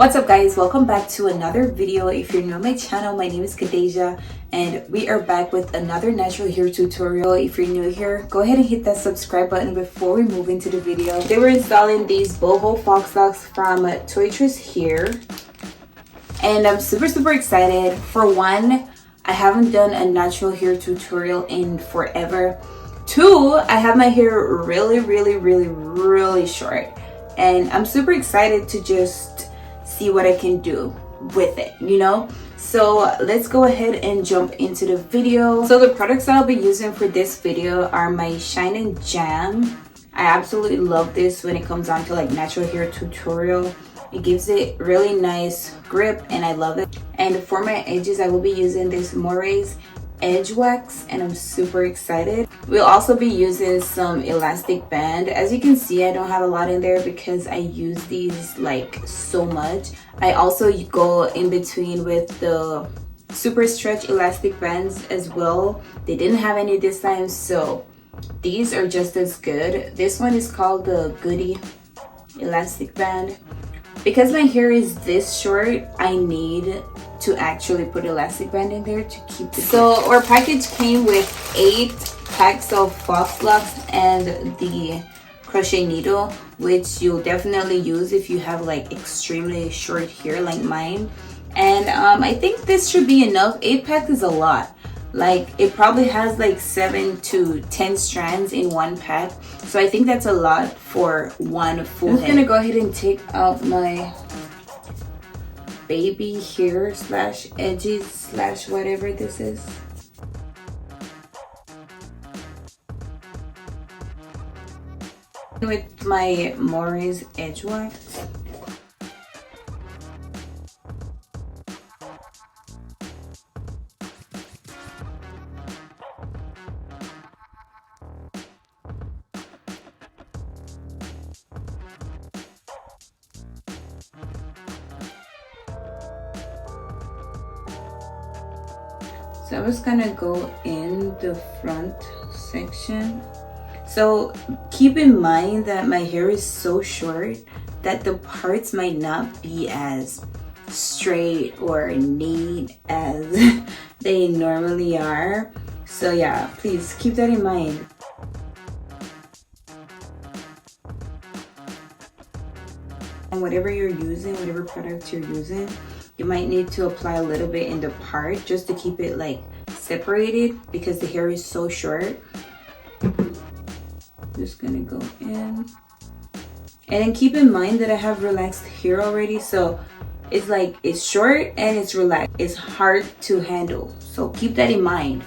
What's up guys, welcome back to another video. If you're new to my channel, my name is Kadeja and we are back with another natural hair tutorial. If you're new here, go ahead and hit that subscribe button before we move into the video. They were installing these Boho Faux Locs from Toyotress here and I'm super excited. For one, I haven't done a natural hair tutorial in forever. Two, I have my hair really short and I'm super excited to just see what I can do with it, you know. So let's go ahead and jump into the video. So the products that I'll be using for this video are my Shine and Jam. I absolutely love this when it comes down to like natural hair tutorial. It gives it really nice grip and I love it. And for my edges, I will be using this Moray's Edge Wax and I'm super excited. We'll also be using some elastic band. As you can see, I don't have a lot in there because I use these like so much. I also go in between with the super stretch elastic bands as well. They didn't have any this time, so these are just as good. This one is called the Goody elastic band. Because my hair is this short, I need to actually put elastic band in there to keep it. So our package came with 8 packs of Faux Locs and the crochet needle, which you'll definitely use if you have like extremely short hair like mine. And I think this should be enough. 8 packs is a lot. Like it probably has like 7 to 10 strands in one pack, so I think that's a lot for one full head. I'm just gonna go ahead and take out my baby hair slash edges slash whatever this is. With my Moray's Edge Wax. So I'm just gonna go in the front section. So keep in mind that my hair is so short that the parts might not be as straight or neat as they normally are. So yeah, please keep that in mind. And whatever you're using, whatever product you're using, you might need to apply a little bit in the part just to keep it like separated because the hair is so short. Just gonna go in. And then keep in mind that I have relaxed hair already, so it's like it's short and it's relaxed. It's hard to handle, so keep that in mind.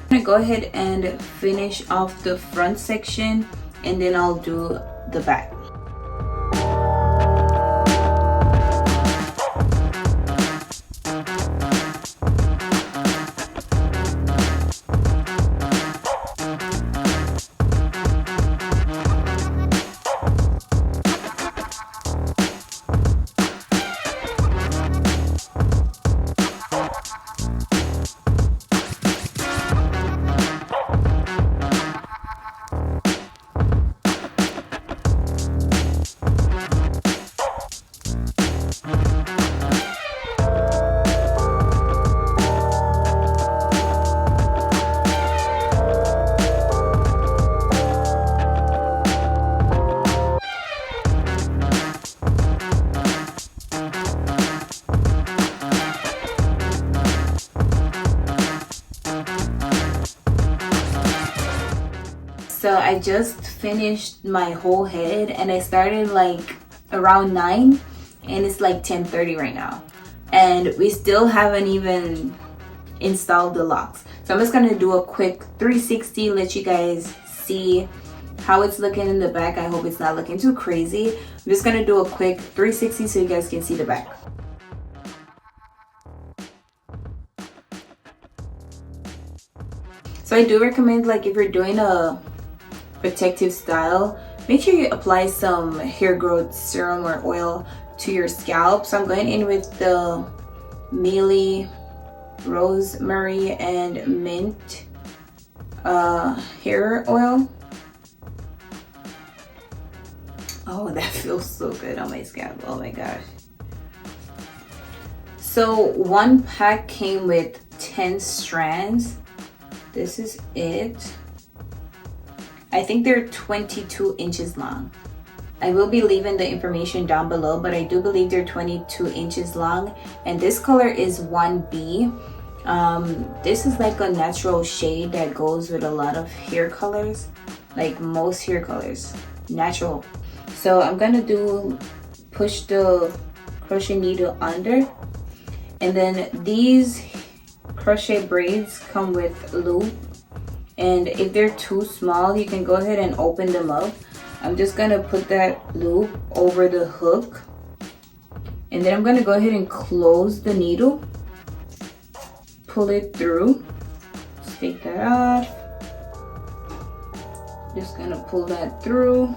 I'm gonna go ahead and finish off the front section and then I'll do the back. So I just finished my whole head and I started like around 9 and it's like 10:30 right now. And we still haven't even installed the locks. So I'm just gonna do a quick 360, let you guys see how it's looking in the back. I hope it's not looking too crazy, I'm just gonna do a quick 360 so you guys can see the back. So I do recommend, like, if you're doing a protective style, make sure you apply some hair growth serum or oil to your scalp. So I'm going in with the mealy rosemary and mint hair oil. Oh, that feels so good on my scalp. Oh my gosh. So one pack came with 10 strands. This is it. I think they're 22 inches long. I will be leaving the information down below, but I do believe they're 22 inches long. And this color is 1B. This is like a natural shade that goes with a lot of hair colors, like most hair colors, natural. So I'm gonna push the crochet needle under, and then these crochet braids come with loop, and if they're too small, you can go ahead and open them up. I'm just gonna put that loop over the hook, and then I'm gonna go ahead and close the needle, pull it through, just take that off, just gonna pull that through.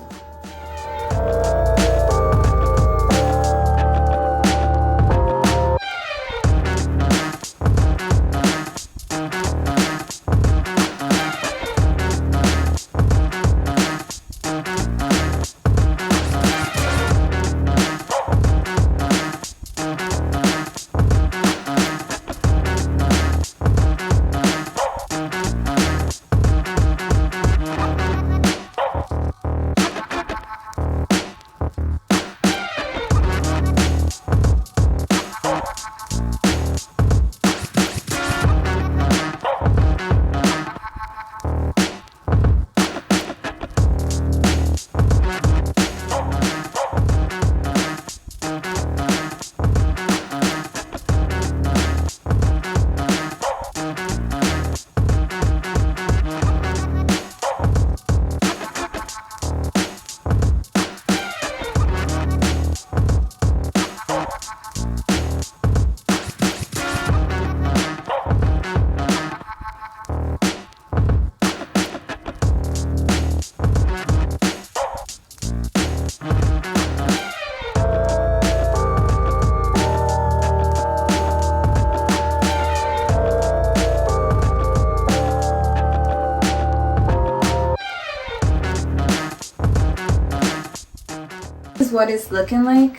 What it's looking like.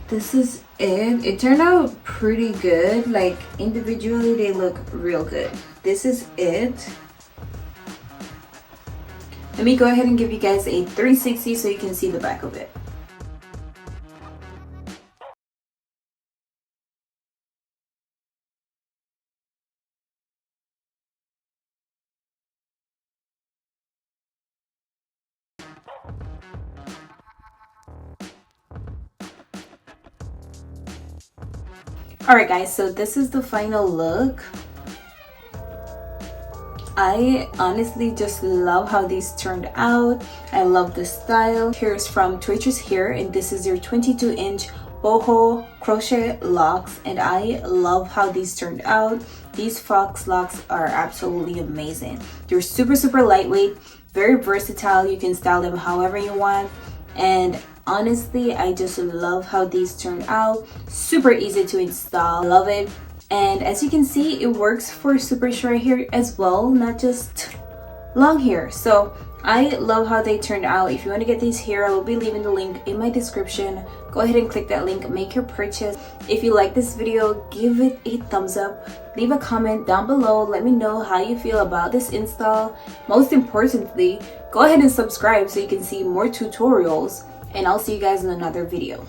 This is it. It turned out pretty good. Like, individually they look real good. This is it. Let me go ahead and give you guys a 360 so you can see the back of it. Alright guys, so this is the final look. I honestly just love how these turned out. I love the style. Here's from Toyotress here, and this is their 22-inch boho crochet locks, and I love how these turned out. These Faux locks are absolutely amazing. They're super lightweight, very versatile. You can style them however you want, and honestly, I just love how these turned out. Super easy to install. Love it. And as you can see, it works for super short hair as well, not just long hair. So I love how they turned out. If you want to get these here, I will be leaving the link in my description. Go ahead and click that link, make your purchase. If you like this video, give it a thumbs up. Leave a comment down below. Let me know how you feel about this install. Most importantly, go ahead and subscribe so you can see more tutorials. And I'll see you guys in another video.